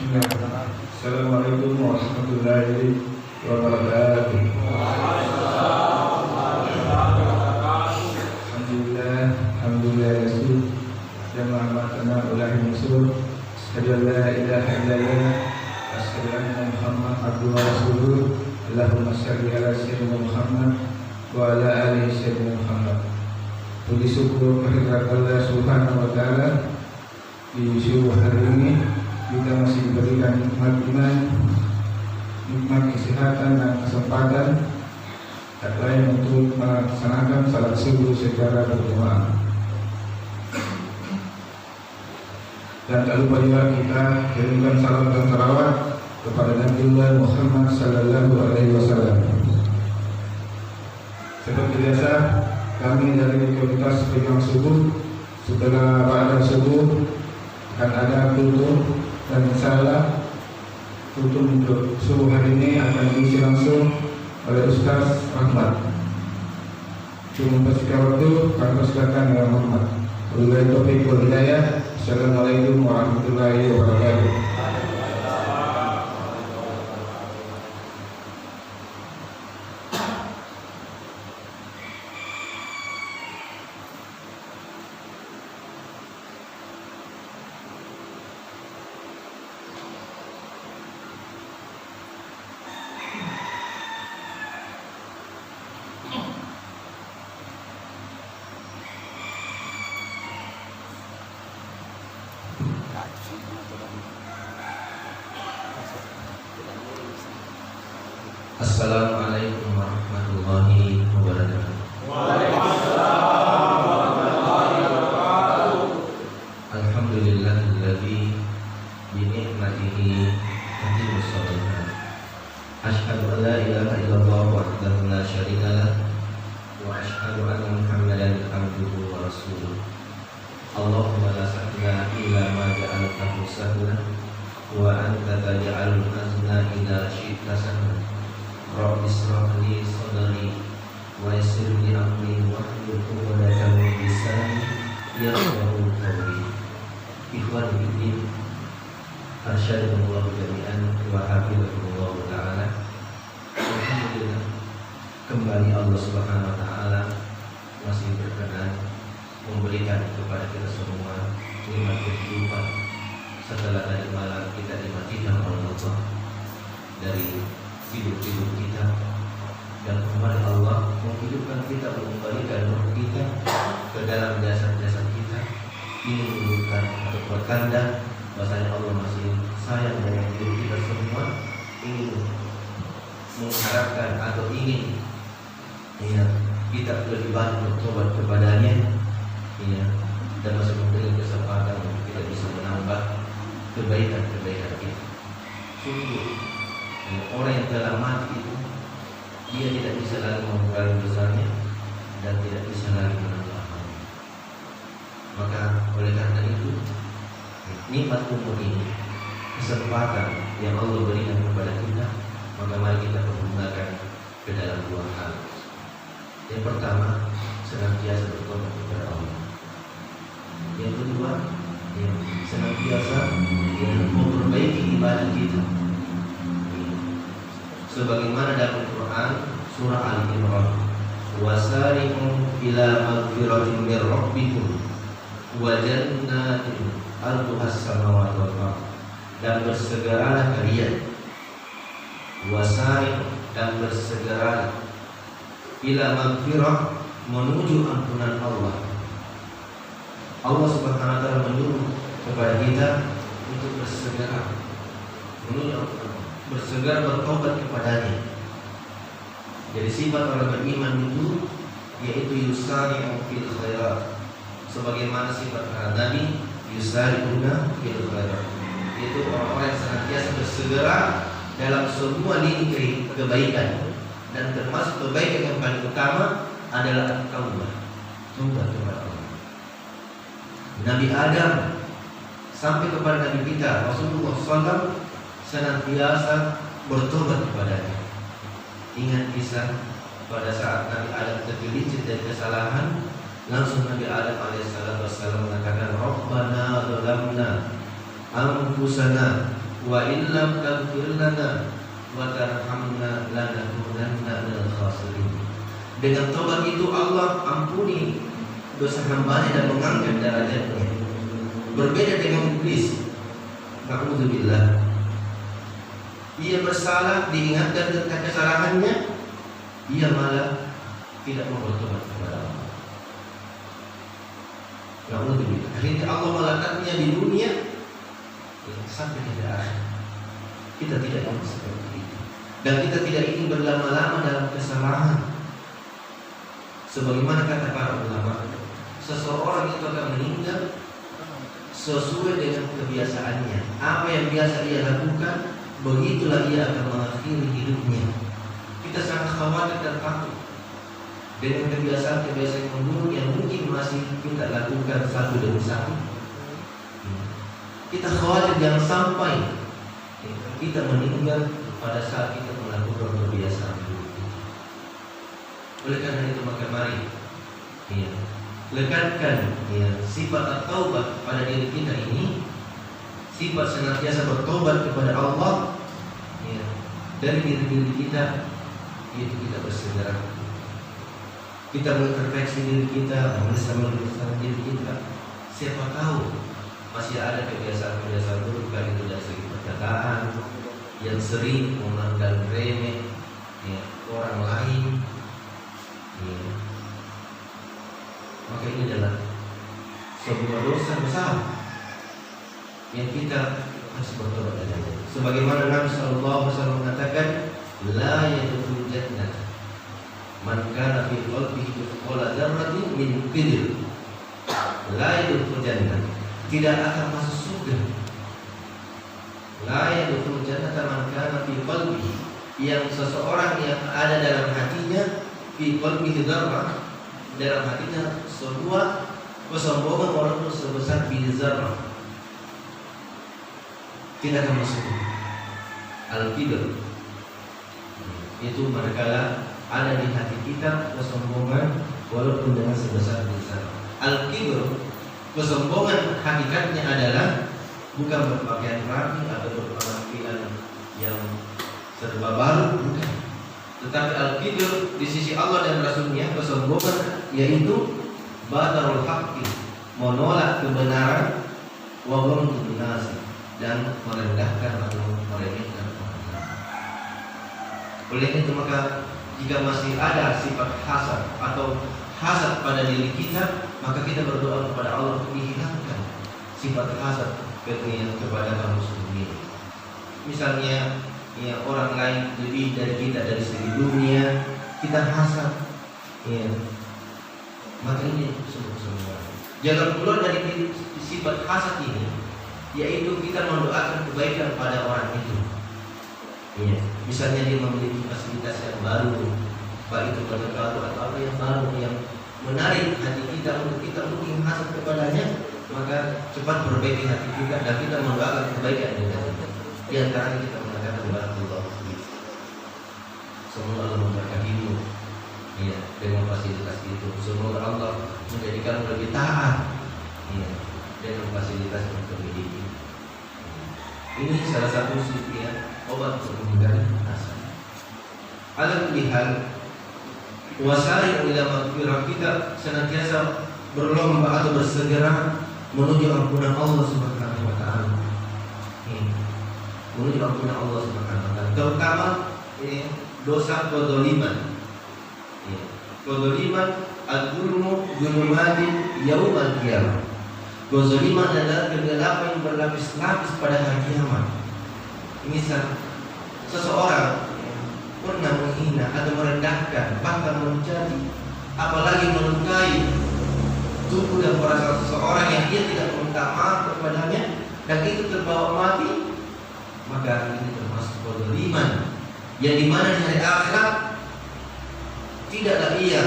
Assalamualaikum warahmatullahi wabarakatuh. Alhamdulillah Rasul Jamaah Matana Ulahi Musul Asyhadu an la ilaha illallah Asyhadu anna Muhammad abduhu wa rasuluh. Allahumma shalli ala sayyidina Muhammad wa ala alihi sayyidina Muhammad. Puji syukur kehadirat Allah Subhanahu wa taala di subuh hari ini kita masih diberikan nikmat iman, nikmat kesehatan dan kesempatan tak lain untuk melaksanakan salat subuh secara berjamaah. Dan tak lupa juga kita kirimkan salam dan salawat kepada Nabi Muhammad sallallahu alaihi wasallam. Seperti biasa, kami dari komunitas pejuang subuh setelah ba'da subuh akan ada kultur dan insyaallah kultur untuk subuh hari ini akan diisi langsung oleh Ustaz Rahmat. Cuma persingkat waktu kami persilakan ya Muhammad. Wabillahi taufiq wal hidayah. Assalamualaikum warahmatullahi wabarakatuh. Assalamualaikum warahmatullahi wabarakatuh. Waalaikumsalam warahmatullahi wabarakatuh. Alhamdulillahilladzi bi ni'matihi tatimmu shalihat. Asyhadu an la ilaha illallah wahdahu la syarikalah wa asyhadu anna Muhammadan abduhu wa rasuluh. Allahumma la sahla illa ma ja'altahu sahlan wa anta taj'alul hazna idza syi'ta sahlan. Rabbi ishrah li sadri wa yassir li amri wahlul 'uqdatam min lisani yafqahu qawli. Ikhwani fillah, arsyadallahu jami'an wa hafizahullahu ta'ala. Alhamdulillah, kembali Allah Subhanahu wa taala masih berkenan memberikan kepada kita semua nikmat kehidupan setelah tadi malam kita dimatikan oleh Allah dari hidup kita, dan kembali Allah menghidupkan kita, mengembalikan roh kita ke dalam jasad-jasad kita. Ini menunjukkan atau bertanda bahwasanya Allah masih sayang dengan hidup kita semua, ingin mengharapkan atau ingin kita lebih banyak bertobat kepadanya, dan masih memberikan kesempatan untuk kita bisa menambah kebaikan-kebaikan kita. Sungguh orang yang telah mati itu dia tidak bisa lagi mengurangi dosanya dan tidak bisa lagi menambah amalnya. Maka oleh karena itu nikmat umur ini, kesempatan yang Allah berikan kepada kita, maka mari kita pergunakan ke dalam dua hal. Yang pertama, senantiasa bertobat kepada Allah. Yang kedua, senantiasa memperbaiki ibadah kita. Sebagaimana dalam Quran surah Al-Imran, wasari'u ila magfiratin min rabbikum wa jannatin arduhas samawati wal ardh. Dan bersegeralah kalian, wasari'u, dan bersegeralah, ila magfirah, menuju ampunan Allah. Allah Subhanahu wa taala menyuruh kepada kita untuk bersegera menuju ampunan, bersegera bertobat kepadanya. Jadi sifat orang beriman itu yaitu yusari'u fil khairat, sebagaimana sifat para nabi yusari'una fil khairat, yaitu orang-orang yang senantiasa bersegera dalam semua lini kebaikan, dan termasuk kebaikan yang paling utama adalah taubat kepada Allah. Nabi Adam sampai kepada Nabi kita Rasulullah SAW senantiasa bertobat kepadanya. Ingat kisah pada saat Nabi Adam tergelincir dari kesalahan, langsung Nabi Adam alaihissalam mengatakan, Rabbana zalamna anfusana wa illam taghfir lana wa tarhamna lanakunanna minal khasirin. Dengan tobat itu Allah ampuni dosa hamba-Nya dan mengangkat derajatnya. Berbeda dengan iblis. Na'udzubillah. Ia bersalah, diingatkan tentang kesalahannya, ia malah tidak mau bertobat kepada Allah. Na'udzubillah. Akhirnya Allah meletaknya di dunia sampai ke akhir. Kita tidak ingin seperti itu, dan kita tidak ingin berlama-lama dalam kesalahan. Sebagaimana kata para ulama, seseorang itu akan meninggal sesuai dengan kebiasaannya. Apa yang biasa ia lakukan, begitulah ia akan mengakhiri hidupnya. Kita sangat khawatir dan takut dengan kebiasaan-kebiasaan yang buruk yang mungkin masih kita lakukan satu demi satu. Kita khawatir jangan sampai kita meninggal pada saat kita melakukan kebiasaan buruk. Oleh karena itu maka mari lekatkan sifat at-taubah pada diri kita ini, sifat senantiasa bertobat kepada Allah dari diri kita, yaitu kita bersegera. Kita mengintrospeksi diri kita, memeriksa diri kita. Siapa tahu masih ada kebiasaan-kebiasaan buruk, baik itu dari segi perkataan yang sering memandang remeh orang lain. Maka ini adalah sebuah dosa besar yang kita harus bertobat dari. Sebagaimana Nabi SAW mengatakan, la yadkhulul jannah man kana fi qalbihi mithqala dzarratin min kibr. La yadkhulul jannah, tidak akan masuk surga. La yadkhulul jannah man kana fi qalbihi, yang seseorang yang ada dalam hatinya fi qalbihi dzarrah, dalam hatinya sebuah kesombongan walaupun sebesar biji zarrah, tidak akan masuk. Al-kibr itu manakala ada di hati kita kesombongan walaupun dengan sebesar biji zarrah. Al-kibr, kesombongan hakikatnya adalah bukan berpakaian rapi atau berpenampilan yang serba baru, bukan. Tetapi al-kibr di sisi Allah dan Rasulnya, kesombongan yaitu badarul haqqi, menolak kebenaran, wa ghamdun nas, dan merendahkan atau meremehkan orang lain. Oleh itu maka jika masih ada sifat hasad atau hasad pada diri kita, maka kita berdoa kepada Allah untuk dihilangkan sifat hasad kepada kaum muslimin. Misalnya orang lain lebih dari kita dari segi dunia, kita hasad, maka ini semua. Jangan keluar dari sifat hasad ini, yaitu kita mendoakan kebaikan pada orang itu. Misalnya dia memiliki fasilitas yang baru, baik itu pada atau apa yang baru yang menarik hati kita untuk kita mungkin hasad kepadanya, maka cepat perbaiki hati kita dan kita mendoakan kebaikan dengan itu. Di antaranya kita mengatakan barakallahu fiik. Semoga Allah memberkatimu dengan fasilitas itu. Semoga Allah menjadikan lebih taat dengan fasilitas yang kita miliki. Ini salah satu obat untuk menghindari hasad. Ala kulli hal, wasari ila maghfirah, kita senantiasa berlomba atau bersegera menuju ampunan Allah Subhanahu wa taala. Menuju ampunan Allah Subhanahu wa taala, terutama dosa kezaliman. Kezaliman al-zulmu zulumatin yaumal qiyamah. Kezaliman adalah kegelapan yang berlapis-lapis pada hari kiamat. Misal seseorang pernah menghina atau merendahkan, bahkan mencaci, apalagi melukai tubuh dan perasaan seseorang yang dia tidak meminta maaf kepadanya, dan itu terbawa mati, maka ini termasuk kezaliman yang dimana di hari akhirat tidaklah ia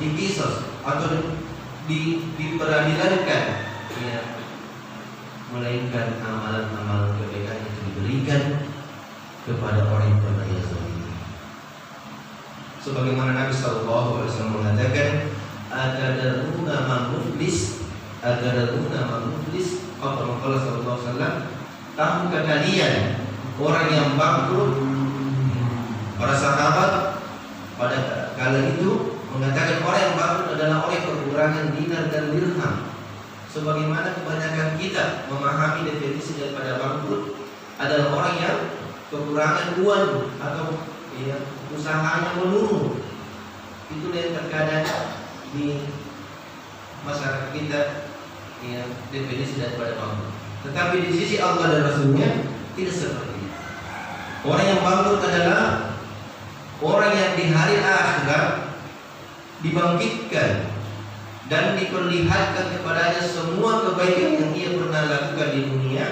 dikisos atau diperadilankan, melainkan amalan-amalan kebaikan itu diberikan kepada orang yang pernah ia zalimi. Sebagaimana Nabi SAW mengatakan, "Atadaruna man muflis, atadaruna man muflis." Atau Rasulullah SAW, tahukah kalian orang yang bangkrut? Para sahabat pada kala itu mengatakan orang yang bangkrut adalah orang yang kekurangan dinar dan dirham. Sebagaimana kebanyakan kita memahami definisi daripada bangkrut adalah orang yang kekurangan uang atau usahanya menurun. Itu yang terkadang di masyarakat kita definisi daripada bangkrut. Tetapi di sisi Allah dan Rasulnya tidak seperti itu. Orang yang bangkrut adalah orang yang di hari akhirat dibangkitkan dan diperlihatkan kepadanya semua kebaikan yang ia pernah lakukan di dunia.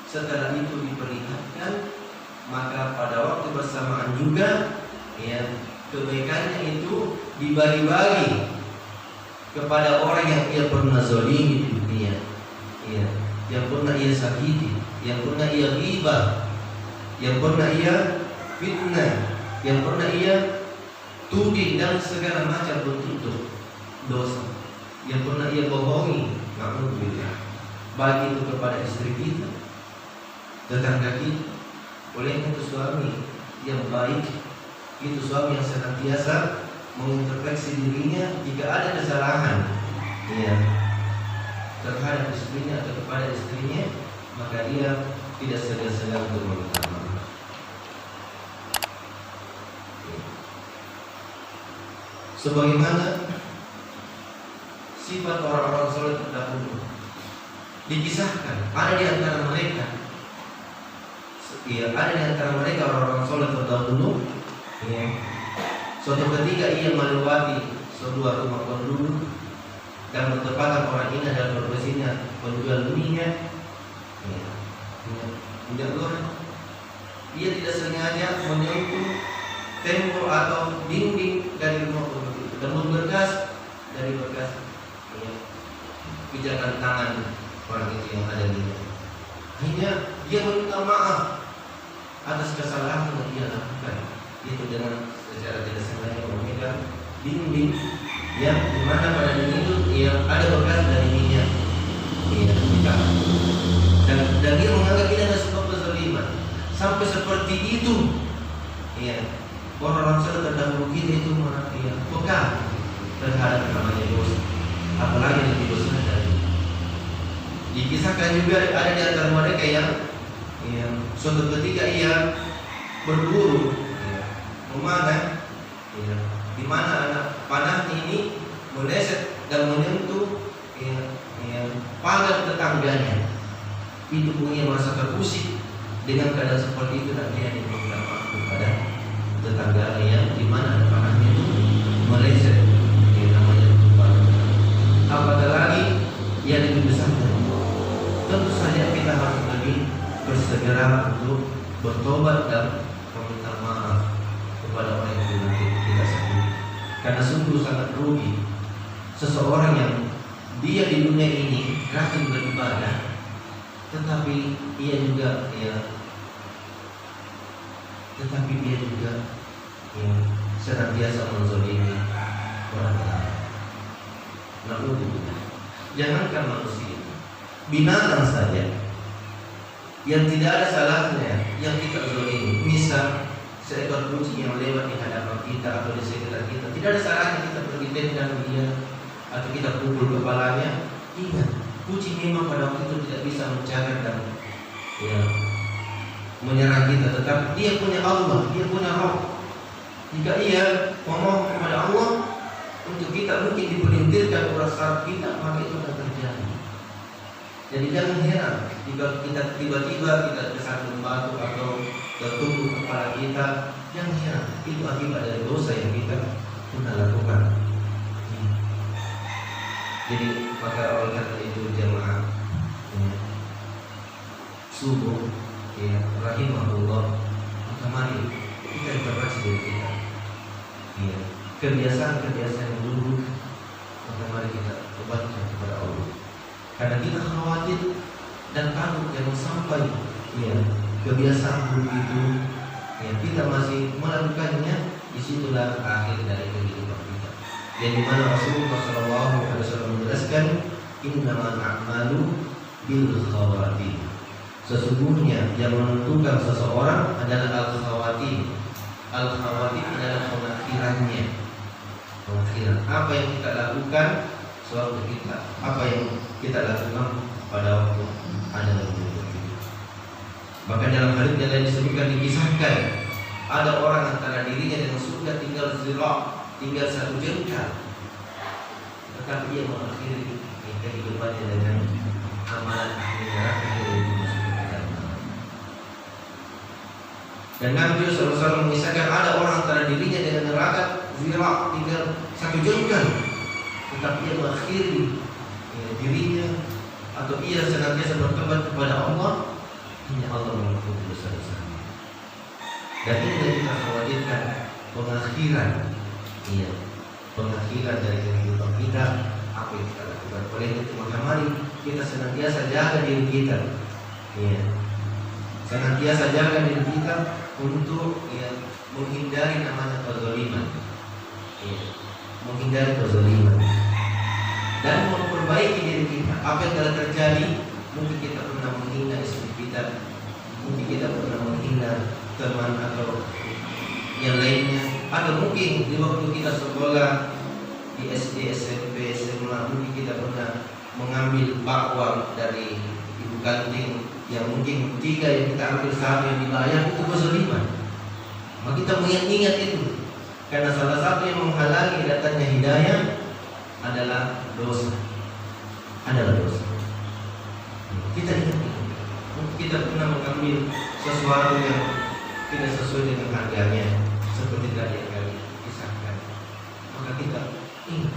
Setelah itu diperlihatkan, maka pada waktu bersamaan juga kebaikannya itu dibagi-bagi kepada orang yang ia pernah zalimi di dunia, yang pernah ia sakiti, yang pernah ia ghibah, yang pernah ia fitnah, yang pernah ia tuding dan segala macam bentuk dosa, yang pernah ia bohongi. Alhamdulillah. Baik itu kepada istri kita, tetangga kita. Oleh itu suami yang baik itu suami yang senantiasa mengintrospeksi dirinya jika ada kesalahan terhadap istrinya atau kepada istrinya, maka dia tidak segan-segan untuk meminta maaf. Sebagaimana sifat orang-orang saleh terdahulu dikisahkan, ada di antara mereka orang-orang saleh terdahulu. Suatu ketika ia melewati sebuah rumah penduduk dan bertepatan orang ini adalah profesinya penjual minyak. Ia tidak sengaja menyentuh tembok atau dinding dari rumah penduduk, namun bekas pijakan tangan orang itu yang ada di sana. Akhirnya dia meminta maaf atas kesalahan yang dia lakukan, itu dengan secara tidak sengaja memegang dinding yang dimana pada dinding itu ada bekas dari minyak. Dan dia menganggap ini adalah sebuah kezaliman. Sampai seperti itu, orang-orang terdahulu kita itu pegang terhadap namanya dosa, apalagi yang lebih besar dari. Dikisahkan juga ada di antara mereka yang suatu ketika ia berburu memanah, di mana anak panah ini meleset dan menyentuh pagar tetangganya. Itu pun ia merasa terusik dengan keadaan seperti itu, dan dia meminta maaf kepada tetangganya yang di mana anak panahnya itu meleset namanya pagar. Apatah lagi yang lebih besar dari itu. Tentu saja kita harus lebih bersegera untuk bertobat dan meminta maaf kepada orang yang dulu kita sakiti. Karena sungguh sangat rugi seseorang yang dia di dunia ini rajin beribadah, tetapi dia juga senantiasa menzalimi orang lain. Naudzubillah. Jangankan manusia, binatang saja yang tidak ada salahnya yang kita zalimi. Misal seekor kucing yang lewat di hadapan kita atau di sekitar kita, tidak ada salahnya kita pergi tendang dia atau kita pukul kepalanya. Ingat, kucing memang pada waktu itu tidak bisa mencatat dan menyerang kita, tetapi dia punya Allah, dia punya Rabb. Jika ia memohon kepada Allah untuk kita mungkin dipelintirkan urusan kita, maka itu akan terjadi. Jadi jangan heran jika kita tiba-tiba kita tersandung batu atau tertumbuk kepala kita. Jangan heran, itu akibat dari dosa yang kita pernah lakukan. Jadi maka oleh karena itu jemaah subuh rahimahullah, maka mari kita evaluasi diri kita. Kebiasaan-kebiasaan yang dulu, maka mari kita kembalikan kepada Allah. Karena kita khawatir dan takut jangan sampai kebiasaan buruk itu kita masih melakukannya, disitulah akhir dari kehidupan kita. Yang dimana Rasulullah SAW menjelaskan innamal a'malu bil khawatir. Sesungguhnya yang menentukan seseorang adalah al-khawatim. Al-khawatim adalah pengakhirannya. Pengakhiran apa yang kita lakukan suatu kita, apa yang kita lakukan pada waktu ada dalam hidup kita. Bahkan dalam hadis yang lain disebutkan, dikisahkan ada orang antara dirinya dengan surga tinggal zira', tinggal satu jengkal, tetapi dia mengakhiri kehidupannya dengan amalan ahli neraka yang masuk ke dalam. Dan Nabi SAW mengisahkan ada orang antara dirinya dengan neraka zira', tinggal satu jengkal, tetapi dia mengakhiri dirinya atau ia senantiasa bertobat kepada Allah, hanya Allah mengampuni dosa-dosa. Dan ini yang kita khawatirkan, pengakhiran, pengakhiran dari kehidupan kita, apa yang kita lakukan. Oleh itu maka mari kita senantiasa jaga diri kita, senantiasa jaga diri kita untuk menghindari namanya kezaliman, menghindari kezaliman dan memperbaiki diri kita. Apa yang telah terjadi, mungkin kita pernah menghina istri kita, mungkin kita pernah menghina teman atau yang lainnya, atau mungkin di waktu kita sekolah di SD, SMP, SMA, mungkin kita pernah mengambil bakwan dari ibu kantin yang mungkin 3 yang kita ambil 1 yang dibayar, itu kezaliman. Maka kita mengingat itu, karena salah satu yang menghalangi datangnya hidayah adalah dosa. Kita ingat itu. Kita pernah mengambil sesuatu yang tidak sesuai dengan harganya, seperti tadi yang kami kisahkan. Maka kita ingat.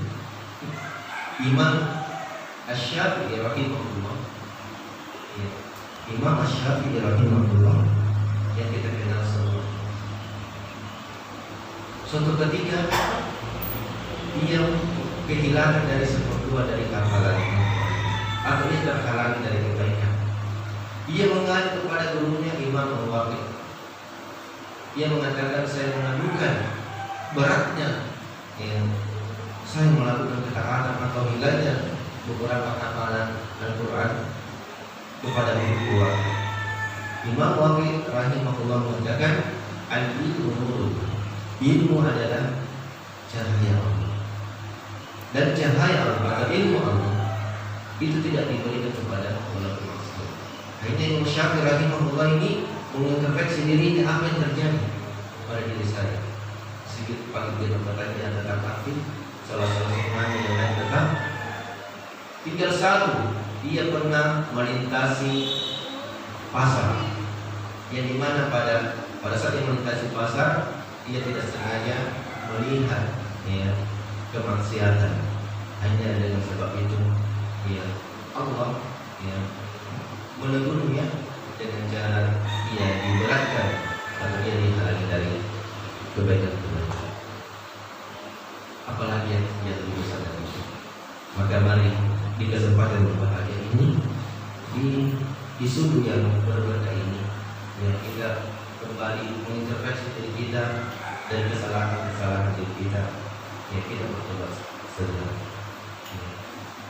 Imam Asy-Syafi'i rahimahullah, Imam Asy-Syafi'i rahimahullah yang kita kenal semua. Suatu ketika dia kehilangan dari 1/2 dari hafalannya, atau dia terhalangi dari kebaikan. Ia mengadu kepada gurunya Imam Al-Waqi'. Ia mengatakan, saya mengadukan beratnya saya melakukan ketaatan atau hilangnya beberapa hafalan Al-Quran kepada guru tua. Imam Al-Waqi' rahimahullah mengatakan, al-ilmu nurun, ilmu adalah cahaya Allah. Dan cahaya Allah atau ilmu Allah itu tidak diberikan kepada Allah. Akhirnya Imam Syafi'i rahimahullah ini mengintervensi dirinya, apa yang terjadi pada diri saya. Sedikit pagi dia bertanya tentang aktif, salah semuanya yang lain tetap. Tinggal satu, dia pernah melintasi pasar, yang dimana pada saat dia melintasi pasar, dia tidak sengaja melihat kemaksiatan. Hanya dengan sebab itu Allah menegurnya dengan cara dia diberatkan atau dia dihalangi dari kebaikan-kebaikan. Apalagi yang lebih besar dari itu. Maka mari di kesempatan berbahagia ini, di subuh yang berberkah ini, kita kembali mengintervensi diri kita dan kesalahan-kesalahan diri kita, kita bertobat segera.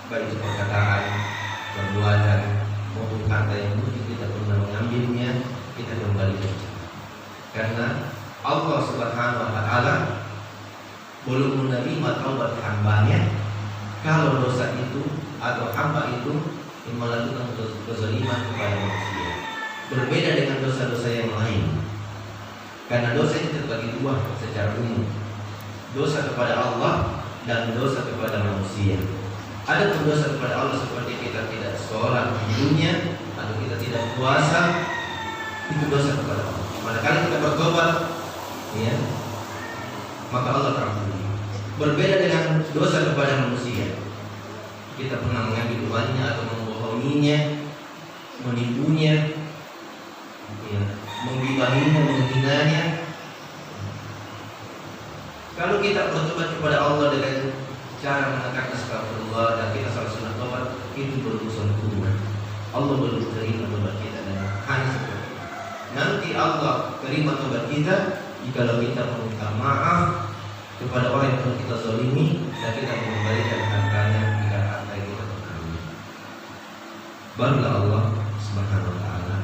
Baik itu perkataan, perbuatan maupun kata yang mungkin kita pernah mengambilnya, kita kembali bercakap. Karena Allah Subhanahu wa Ta'ala belum menerima taubat hambanya kalau dosa itu atau hamba itu melakukan kezaliman kepada manusia. Berbeda dengan dosa-dosa yang lain. Karena dosa itu terbagi 2 secara umum, dosa kepada Allah dan dosa kepada manusia. Ada pun dosa kepada Allah seperti kita tidak sholat di dunia atau kita tidak puasa, itu dosa kepada Allah. Manakala kita bertobat, maka Allah ampuni. Berbeda dengan dosa kepada manusia. Kita pernah mengambil uangnya atau membohonginya, menipunya, menggibahinya, menghinanya. Kalau kita bertobat kepada Allah dengan cara mengatakan astagfirullah dan kita salah sunat tobat, itu belum sempurna. Allah belum terima tobat kita dan hanya seperti itu. Nanti Allah terima tobat kita jika kita meminta maaf kepada orang yang telah kita zalimi dan kita mengembalikan hartanya jika harta kita terkandung. Barulah Allah Subhanahu wa Ta'ala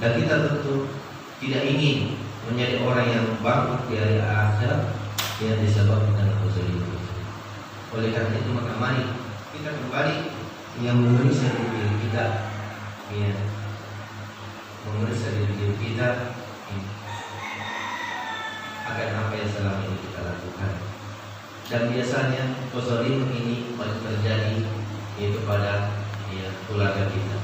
Dan kita tentu tidak ingin menjadi orang yang bangkrut di hari akhirat yang disebabkan dengan kezaliman. Oleh karena itu maka mari kita kembali yang memeriksa diri kita, ya, memeriksa diri kita akan apa yang selama ini kita lakukan. Dan biasanya kezaliman ini paling terjadi yaitu pada keluarga kita.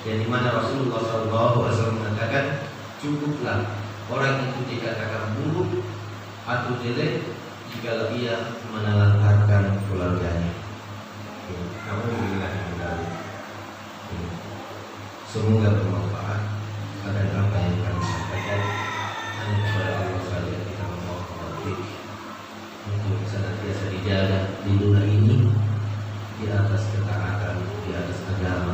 Yang dimana Rasulullah SAW mengatakan cukuplah orang itu dikatakan buruk atau jelek jika ia menelantarkan keluarganya. Alhamdulillah. Semoga bermanfaat akan apa yang kami sampaikan. Hanya kepada Allah saja kita memohon taufik untuk senantiasa dijaga di dunia ini di atas ketaatan, di atas agama